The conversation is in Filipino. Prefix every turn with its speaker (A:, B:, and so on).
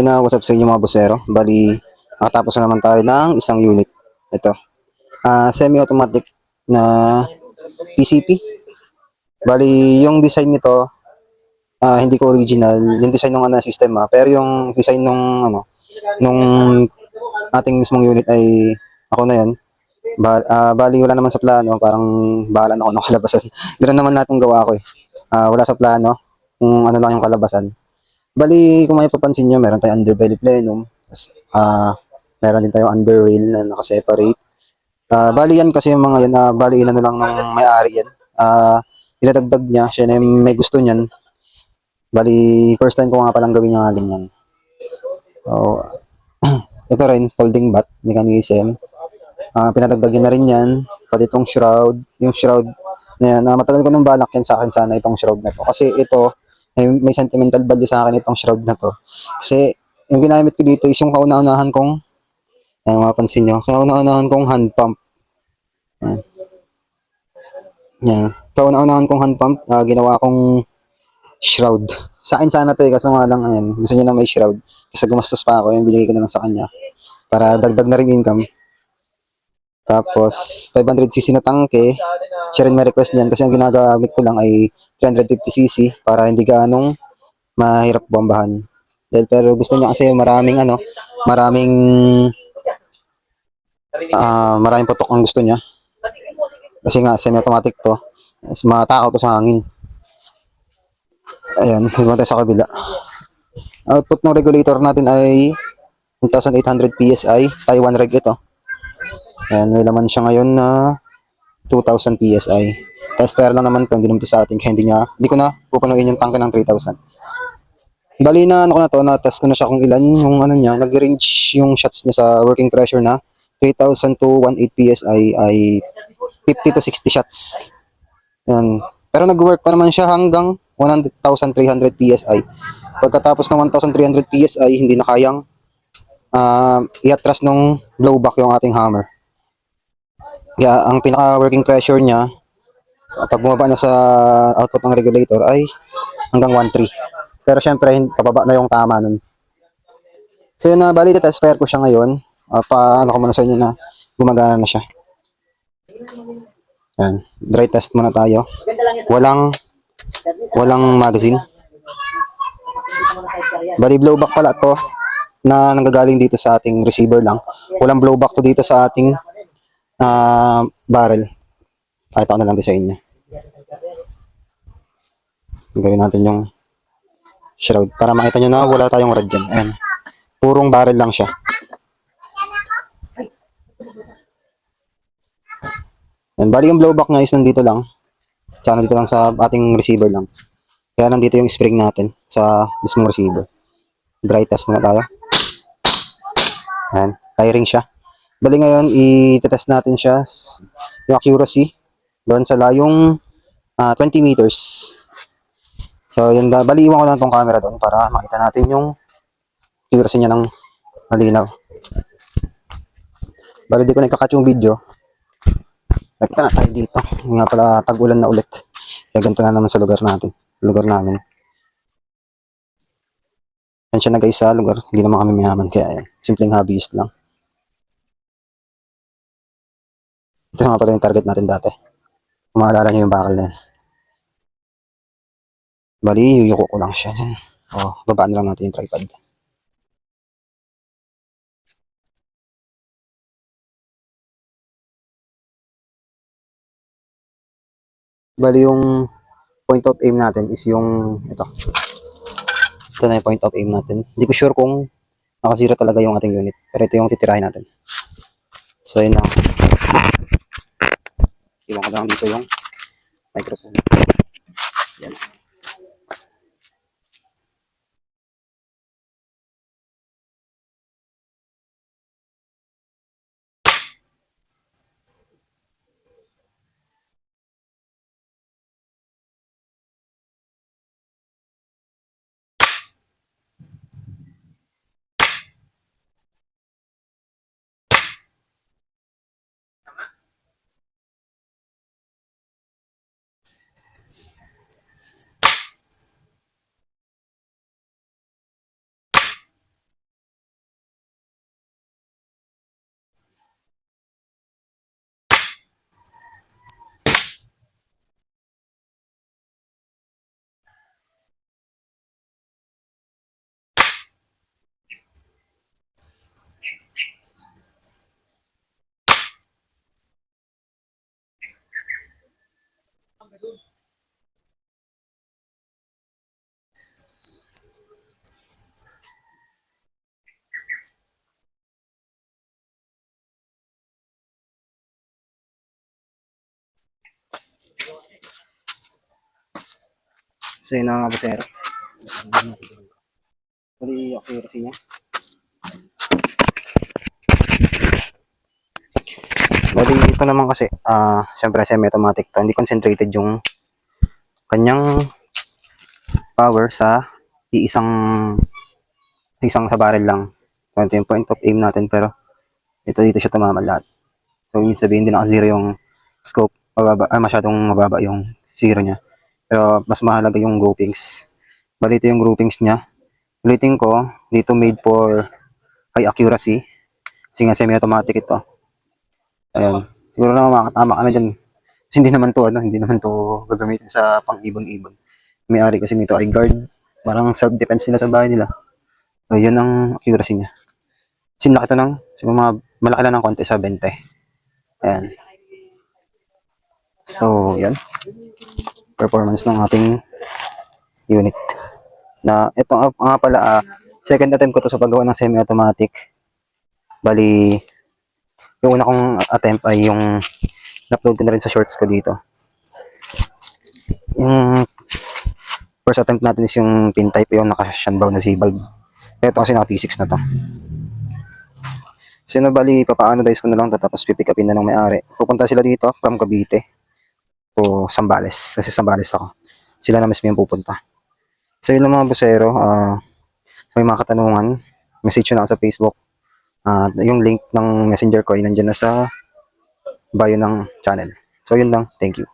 A: So yun na, what's up sa inyo mga bossero. Bali, nakatapos na naman tayo ng isang unit. Ito, semi-automatic na PCP. Bali, yung design nito, hindi ko original. Yung design ng ano, system pero yung design nung ating mismong unit ay ako na yan. Bali, wala naman sa plano. Parang bahala na ako ng kalabasan. Ganoon naman natin gawa ko eh. Wala sa plano kung ano lang yung kalabasan. Bali, kung may papansin nyo, meron tayong underbelly plenum. Tas, meron din tayong underrail na nakaseparate. Bali yan kasi yung mga yan, bali ilan na lang ng may-ari yan. Dinadagdag niya, siya na yung may gusto niyan. Bali, first time ko nga palang gawin niya nga ganyan. So, ito rin, folding bat mechanism. Pinadagdag na rin yan, pati itong shroud. Yung shroud na yan, matagal ko nang balak yan sa akin sana itong shroud na to. Kasi ito, may sentimental value sa akin itong shroud na to. Kasi yung ginamit ko dito is yung kauna-unahan kong, mapansin nyo, kauna-unahan kong hand pump. Yan. Yan. Kauna-unahan kong hand pump, ginawa kong shroud. Sa akin sana to kaso nga lang, ayan, gusto niya na may shroud. Kasi gumastos pa ako, yung binigay ko na lang sa kanya. Para dagdag na rin income. Tapos, 500cc na tangke. Siya rin may request niyan kasi ang ginagamit ko lang ay 350cc para hindi ganong mahirap bombahan. Pero gusto niya kasi maraming maraming putok ang gusto niya. Kasi nga semi-automatic to. Mas matakaw to sa hangin. Ayan, higman tayo sa kabila. Output ng regulator natin ay 1,800 PSI. Taiwan reg ito. Ayan, may laman siya ngayon na 2,000 PSI. Test fire lang naman to, hindi naman to sa atin. Kaya hindi ko na pupunuin yung tangke ng 3,000. Bali na ano ko na to, na-test ko na siya kung ilan yung ano niya, nag-range yung shots niya sa working pressure na 3,000 to 18 PSI ay 50 to 60 shots. Yan. Pero nag-work pa naman siya hanggang 1,300 PSI. Pagkatapos ng 1,300 PSI, hindi na kayang i-atras nung blowback yung ating hammer. Kaya ang pinaka-working pressure niya, pag bumaba na sa output ng regulator ay hanggang 1,3. Pero syempre, pababa na yung tama nun. So yun na, bali test fire ko siya ngayon. Paano ko muna sa inyo na gumagana na siya. Yan, dry test muna tayo. Walang magazine. Bali blowback pala to na nanggagaling dito sa ating receiver lang. Walang blowback to dito sa ating barrel. Pakita ko na lang din sa inyo. Gawin natin yung shroud para makita nyo na wala tayong rod dyan. Ayan. Purong barrel lang siya. Ayan. Bali yung blowback niya is nandito lang. Tsaka nandito lang sa ating receiver lang. Kaya nandito yung spring natin sa mismong receiver. Dry test muna tayo. Ayan. Firing siya. Bali ngayon, i-test natin siya yung accuracy doon sa layong 20 meters. So, yun, bali iwan ko lang tong camera doon para makita natin yung accuracy niya ng malinaw. Bali di ko na ikakat yung video. Nakita na tayo dito. Nga pala, tag-ulan na ulit. Kaya ganito na naman sa lugar namin. Yan siya na guys sa lugar. Hindi naman kami mayaman. Kaya yan. Simpleng hobbyist lang. Ito nga pala yung target natin dati. Kung maalala nyo yung bakal na yan. Bali, yuyuko ko lang siya dyan. Babaan lang natin yung tripod. Bali yung point of aim natin is yung ito. Ito na yung point of aim natin. Hindi ko sure kung nakasira talaga yung ating unit. Pero ito yung titirahin natin. So yun lang. Iwan ko lang dito yung microphone. Yan. So yun na nga busero. Bali, accuracy niya. Bali, ito naman kasi, syempre semi-automatic to. Hindi concentrated yung kanyang power sa iisang isang sa barrel lang. So, ito yung point of aim natin, pero dito siya tumama lahat. So, ibig sabihin, hindi naka-zero yung scope. Masyadong mababa yung zero niya. Pero, mas mahalaga yung groupings. Bali, ito yung groupings niya. Ulitin ko, dito made for high accuracy. Kasi nga semi-automatic ito. Ayan. Siguro na makakatama ka na dyan. Kasi hindi naman to gagamitin sa pang-ibon-ibon. May-ari kasi nito ay guard. Parang self-defense nila sa bahay nila. So, yan ang accuracy niya. Sinlaki ito ng, siguro mga malaki lang ng konti sa 20. Ayan. So, yan. Performance ng ating unit. Na, ito nga pala, second attempt ko to sa paggawa ng semi-automatic. Bali, yung una kong attempt ay yung na-upload ko na rin sa shorts ko dito. Yung first attempt natin is yung pin type, yung naka-shanbaw na Z-bulb. Ito kasi naka T6 na to. So, bali, papaano dice ko na lang to, tapos pipick upin na ng may-ari. Pupunta sila dito from Cavite to Zambales. Kasi Zambales ako. Sila na mismo yung pupunta. So, yun lang mga busero. May mga katanungan, message nyo na ako sa Facebook. Yung link ng messenger ko ay nandiyan na sa bio ng channel. So, yun lang. Thank you.